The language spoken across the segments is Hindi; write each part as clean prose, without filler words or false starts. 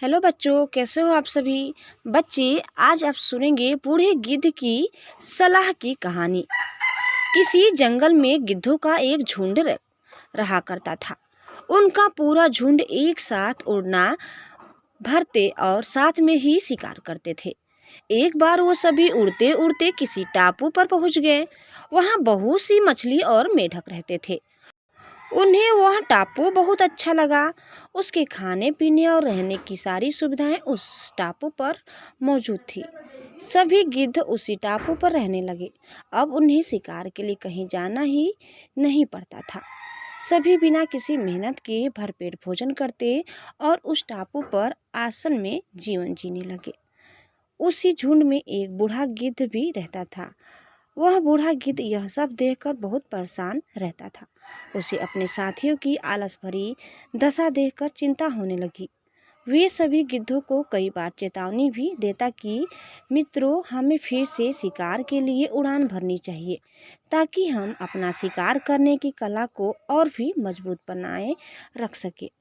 हेलो बच्चों, कैसे हो आप सभी। बच्चे, आज आप सुनेंगे बूढ़े गिद्ध की सलाह की कहानी। किसी जंगल में गिद्धों का एक झुंड रहा करता था। उनका पूरा झुंड एक साथ उड़ना भरते और साथ में ही शिकार करते थे। एक बार वो सभी उड़ते उड़ते किसी टापू पर पहुंच गए। वहां बहुत सी मछली और मेढक रहते थे। उन्हें वह टापू बहुत अच्छा लगा। उसके खाने पीने और रहने की सारी सुविधाएं उस टापू पर मौजूद थी। सभी गिद्ध उसी टापू पर रहने लगे। अब उन्हें शिकार के लिए कहीं जाना ही नहीं पड़ता था। सभी बिना किसी मेहनत के भरपेट भोजन करते और उस टापू पर आसन में जीवन जीने लगे। उसी झुंड में एक बूढ़ा गिद्ध भी रहता था। वह बूढ़ा गिद्ध यह सब देखकर बहुत परेशान रहता था। उसे अपने साथियों की आलस भरी दशा देखकर चिंता होने लगी। वे सभी गिद्धों को कई बार चेतावनी भी देता कि मित्रों, हमें फिर से शिकार के लिए उड़ान भरनी चाहिए, ताकि हम अपना शिकार करने की कला को और भी मजबूत बनाए रख सके।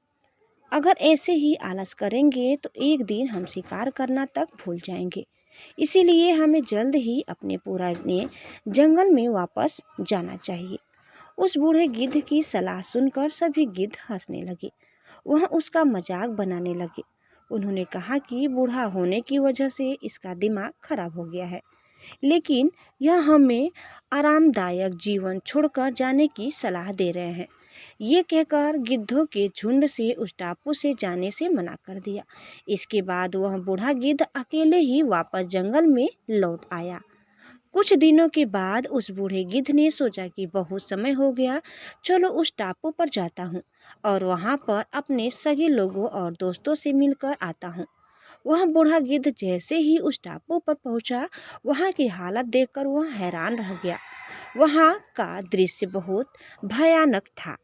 अगर ऐसे ही आलस करेंगे तो एक दिन हम शिकार करना तक भूल जाएंगे। इसीलिए हमें जल्द ही अपने पुराने जंगल में वापस जाना चाहिए। उस बूढ़े गिद्ध की सलाह सुनकर सभी गिद्ध हंसने लगे। वह उसका मजाक बनाने लगे। उन्होंने कहा कि बूढ़ा होने की वजह से इसका दिमाग खराब हो गया है, लेकिन यह हमें आरामदायक जीवन छोड़कर जाने की सलाह दे रहे हैं। ये कहकर गिद्धों के झुंड से उस टापू से जाने से मना कर दिया। इसके बाद वह बूढ़ा गिद्ध अकेले ही वापस जंगल में लौट आया। कुछ दिनों के बाद उस बूढ़े गिद्ध ने सोचा कि बहुत समय हो गया, चलो उस टापू पर जाता हूँ और वहाँ पर अपने सगे लोगों और दोस्तों से मिलकर आता हूँ। वह बूढ़ा गिद्ध जैसे ही उस टापू पर पहुंचा, वहां की हालत देखकर वह हैरान रह गया। वहां का दृश्य बहुत भयानक था।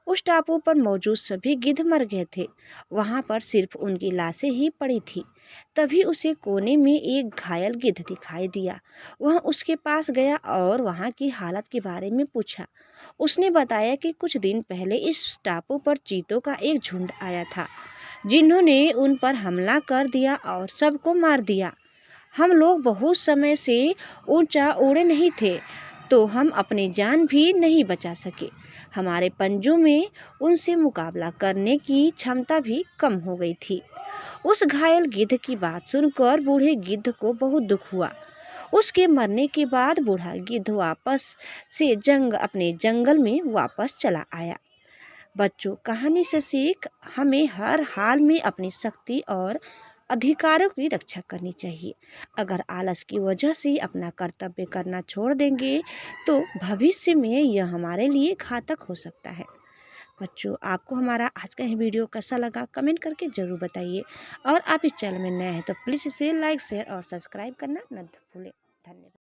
उस टापू पर मौजूद सभी गिद्ध मर गए थे। वहां पर सिर्फ उनकी लाशें ही पड़ी थी। तभी उसे कोने में एक घायल गिद्ध दिखाई दिया। वह उसके पास गया और वहां की हालत के बारे में पूछा। उसने बताया कि कुछ दिन पहले इस टापू पर चीतों का एक झुंड आया था, जिन्होंने उन पर हमला कर दिया और सबको मार दिया। हम लोग बहुत समय से ऊंचा उड़े नहीं थे, तो हम अपनी जान भी नहीं बचा सके। हमारे पंजों में उनसे मुकाबला करने की क्षमता भी कम हो गई थी। उस घायल गिद्ध की बात सुनकर बूढ़े गिद्ध को बहुत दुख हुआ। उसके मरने के बाद बूढ़ा गिद्ध वापस से अपने जंगल में वापस चला आया। बच्चों, कहानी से सीख हमें हर हाल में अपनी शक्ति और अधिकारों की रक्षा करनी चाहिए। अगर आलस की वजह से अपना कर्तव्य करना छोड़ देंगे तो भविष्य में यह हमारे लिए घातक हो सकता है। बच्चों, आपको हमारा आज का यह वीडियो कैसा लगा कमेंट करके ज़रूर बताइए। और आप इस चैनल में नए हैं तो प्लीज़ इसे लाइक, शेयर और सब्सक्राइब करना न भूलें। धन्यवाद।